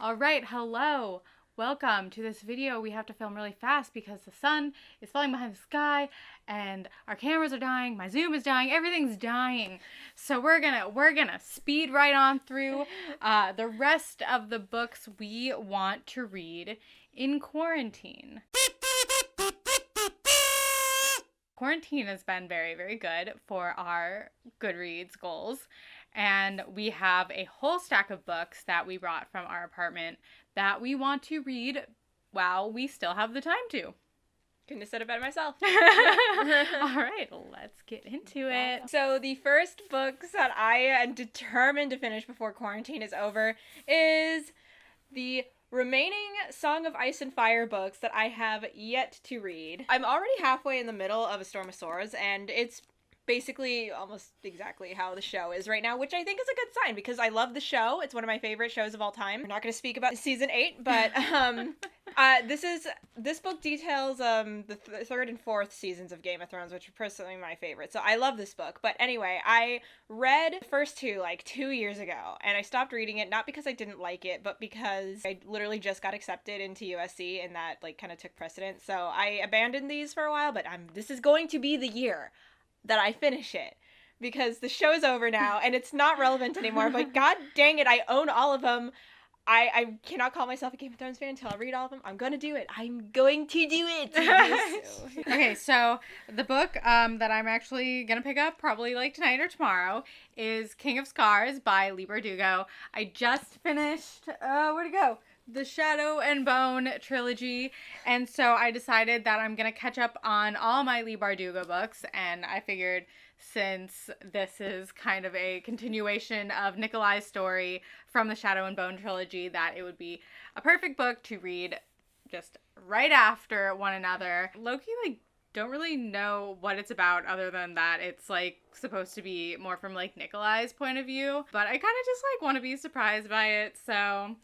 All right, hello. Welcome to this video. We have to film really fast because the sun is falling behind the sky and our cameras are dying, my Zoom is dying, everything's dying. So we're gonna speed right on through the rest of the books we want to read in quarantine. Quarantine has been very, very good for our Goodreads goals. And we have a whole stack of books that we brought from our apartment that we want to read while we still have the time to. Couldn't have said it better myself. All right, let's get into it. So the first books that I am determined to finish before quarantine is over is the remaining Song of Ice and Fire books that I have yet to read. I'm already halfway in the middle of A Storm of Swords, and it's basically almost exactly how the show is right now, which I think is a good sign because I love the show. It's one of my favorite shows of all time. We're not going to speak about season 8, but this book details the third and fourth seasons of Game of Thrones, which are personally my favorite. So I love this book. But anyway, I read the first two like 2 years ago, and I stopped reading it not because I didn't like it, but because I literally just got accepted into USC, and that like kind of took precedence. So I abandoned these for a while, but this is going to be the year that I finish it because the show's over now and it's not relevant anymore. But god dang it, I own all of them. I cannot call myself a Game of Thrones fan until I read all of them. I'm gonna do it. I'm going to do it. Okay, so the book that I'm actually gonna pick up probably like tonight or tomorrow is King of Scars by Leigh Bardugo. I just finished where'd it go? The Shadow and Bone trilogy, and so I decided that I'm gonna catch up on all my Leigh Bardugo books, and I figured since this is kind of a continuation of Nikolai's story from the Shadow and Bone trilogy that it would be a perfect book to read just right after one another. Loki, like, don't really know what it's about other than that it's like supposed to be more from like Nikolai's point of view, but I kind of just like want to be surprised by it, so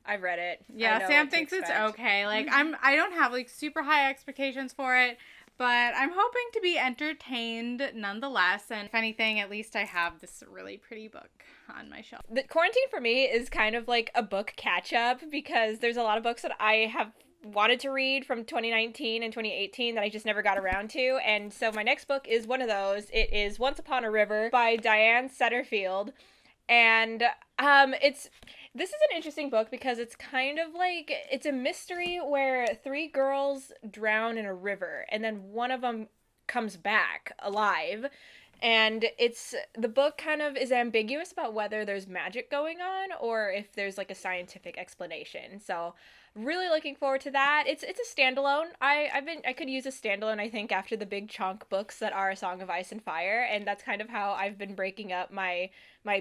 I've read it. Yeah, Sam thinks it's okay. Like I don't have like super high expectations for it, but I'm hoping to be entertained nonetheless. And if anything, at least I have this really pretty book on my shelf. The quarantine for me is kind of like a book catch up because there's a lot of books that I have wanted to read from 2019 and 2018 that I just never got around to, and so my next book is one of those. It is Once Upon a River by Diane Setterfield, and this is an interesting book because it's kind of like, it's a mystery where 3 girls drown in a river and then one of them comes back alive. And the book kind of is ambiguous about whether there's magic going on or if there's like a scientific explanation. So really looking forward to that. It's a standalone. I could use a standalone, I think, after the big chunk books that are A Song of Ice and Fire, and that's kind of how I've been breaking up my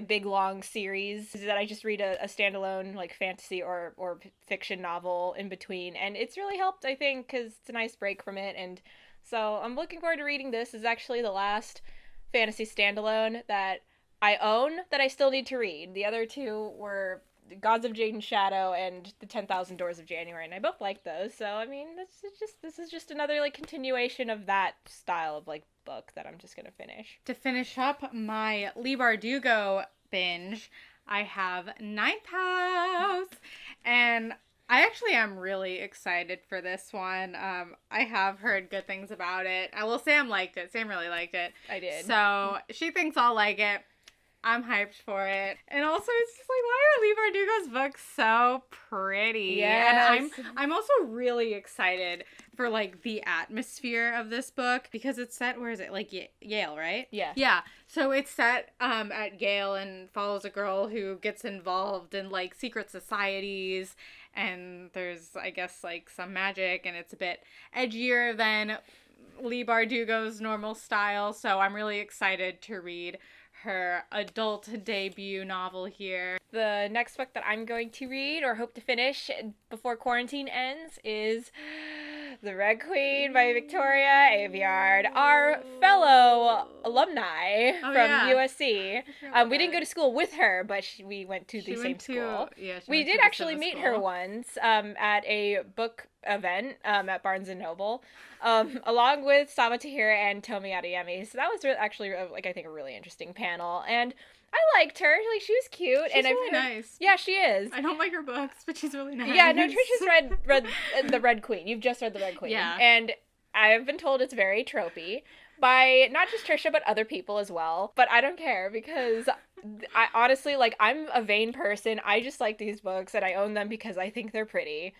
big long series, is that I just read a standalone like fantasy or fiction novel in between, and it's really helped, I think, because it's a nice break from it. And so I'm looking forward to reading this. This is actually the last fantasy standalone that I own that I still need to read. The other two were Gods of Jade and Shadow and The 10,000 Doors of January, and I both like those. So I mean, this is just another like continuation of that style of like book that I'm just gonna finish. To finish up my Leigh Bardugo binge, I have Ninth House, and I actually am really excited for this one. I have heard good things about it. Well, Sam liked it. Sam really liked it. I did. So she thinks I'll like it. I'm hyped for it. And also, it's just like, why are Leigh Bardugo's books so pretty? Yes. And I'm also really excited for like the atmosphere of this book because it's set, where is it? Like Yale, right? Yeah. Yeah. So it's set at Yale and follows a girl who gets involved in like secret societies, and there's, I guess, like some magic, and it's a bit edgier than Leigh Bardugo's normal style. So I'm really excited to read her adult debut novel here. The next book that I'm going to read or hope to finish before quarantine ends is The Red Queen by Victoria Aveyard, our fellow alumni from USC. We didn't go to school with her, but we went to the same school. We did actually meet her once at a book event at Barnes & Noble, along with Sama Tahir and Tomi Adeyemi. So that was actually, like, I think a really interesting panel. And I liked her. Like, she was cute. She's really nice. Yeah, she is. I don't like her books, but she's really nice. Yeah, no, Trisha's read The Red Queen. You've just read The Red Queen. Yeah. And I've been told it's very tropey by not just Trisha, but other people as well. But I don't care because I honestly, like, I'm a vain person. I just like these books and I own them because I think they're pretty.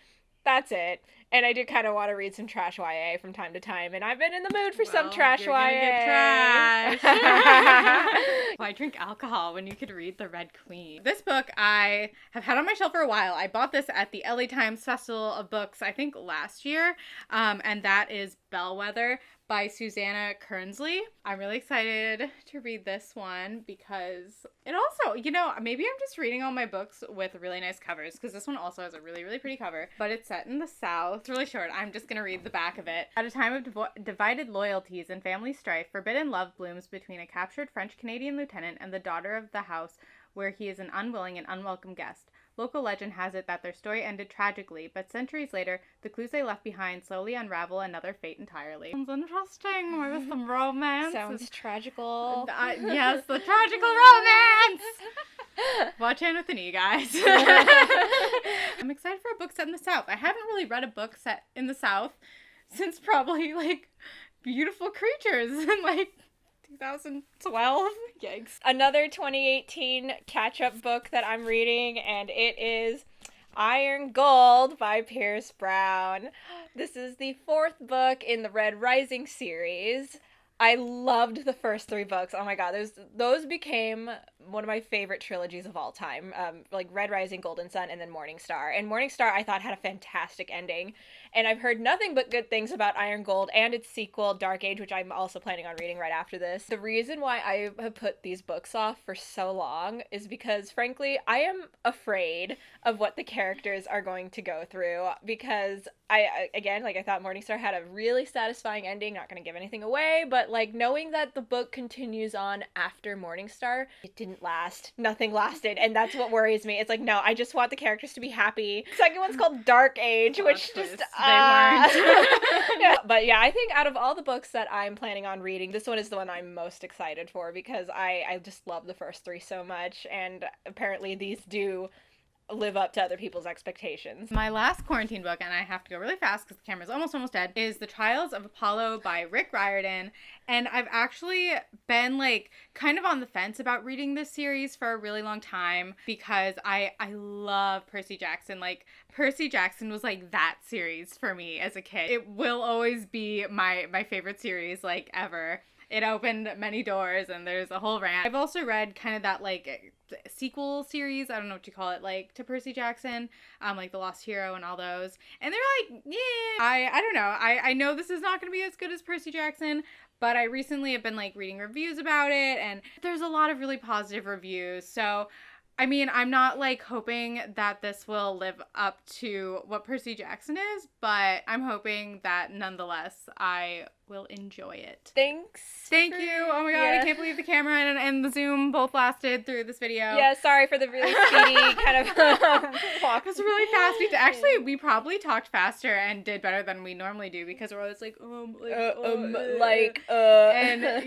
That's it. And I do kind of want to read some trash YA from time to time, and I've been in the mood for some trash you're YA. Gonna get trash. Why drink alcohol when you could read The Red Queen? This book I have had on my shelf for a while. I bought this at the LA Times Festival of Books, I think last year, and that is Bellwether by Susanna Kernsley. I'm really excited to read this one because it also, maybe I'm just reading all my books with really nice covers because this one also has a really, really pretty cover, but it's set in the South. It's really short. I'm just going to read the back of it. At a time of divided loyalties and family strife, forbidden love blooms between a captured French-Canadian lieutenant and the daughter of the house where he is an unwilling and unwelcome guest. Local legend has it that their story ended tragically, but centuries later, the clues they left behind slowly unravel another fate entirely. Sounds interesting. Maybe some romance. Sounds tragical. Yes, the tragical romance! Watch in with an E, guys. I'm excited for a book set in the South. I haven't really read a book set in the South since probably, Beautiful Creatures in, 2012. Yikes. Another 2018 catch-up book that I'm reading, and it is Iron Gold by Pierce Brown. This is the 4th book in the Red Rising series. I loved the first 3 books. Oh my god, those became one of my favorite trilogies of all time. Red Rising, Golden Sun, and then Morning Star. And Morning Star I thought had a fantastic ending. And I've heard nothing but good things about Iron Gold and its sequel, Dark Age, which I'm also planning on reading right after this. The reason why I have put these books off for so long is because, frankly, I am afraid of what the characters are going to go through. Because I thought Morning Star had a really satisfying ending, not going to give anything away, but knowing that the book continues on after Morning Star, it didn't last. Nothing lasted, and that's what worries me. It's no, I just want the characters to be happy. The second one's called Dark Age, which just they weren't. yeah, but yeah, I think out of all the books that I'm planning on reading, this one is the one I'm most excited for because I just love the first 3 so much, and apparently these do live up to other people's expectations. My last quarantine book, and I have to go really fast because the camera's almost dead, is The Trials of Apollo by Rick Riordan. And I've actually been kind of on the fence about reading this series for a really long time because I love Percy Jackson. Percy Jackson was that series for me as a kid. It will always be my favorite series ever. It opened many doors, and there's a whole rant. I've also read kind of that sequel series, I don't know what you call it, to Percy Jackson, The Lost Hero and all those. And they're yeah. I don't know. I know this is not going to be as good as Percy Jackson, but I recently have been reading reviews about it, and there's a lot of really positive reviews. So I mean, I'm not hoping that this will live up to what Percy Jackson is, but I'm hoping that nonetheless I will enjoy it. Thank you. Oh my god, yeah. I can't believe the camera and the Zoom both lasted through this video. Yeah, sorry for the really speedy kind of walk. It was really fast. We probably talked faster and did better than we normally do because we're always and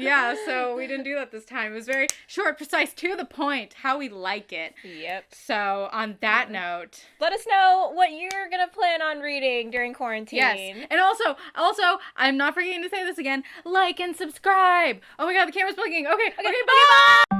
yeah, so we didn't do that this time. It was very short, precise, to the point, how we like it. Yep. So on that note, let us know what you're gonna plan on reading during quarantine. Yes, and also, I'm not forgetting to say this again. Like and subscribe. Oh my god, the camera's blinking. Okay, bye.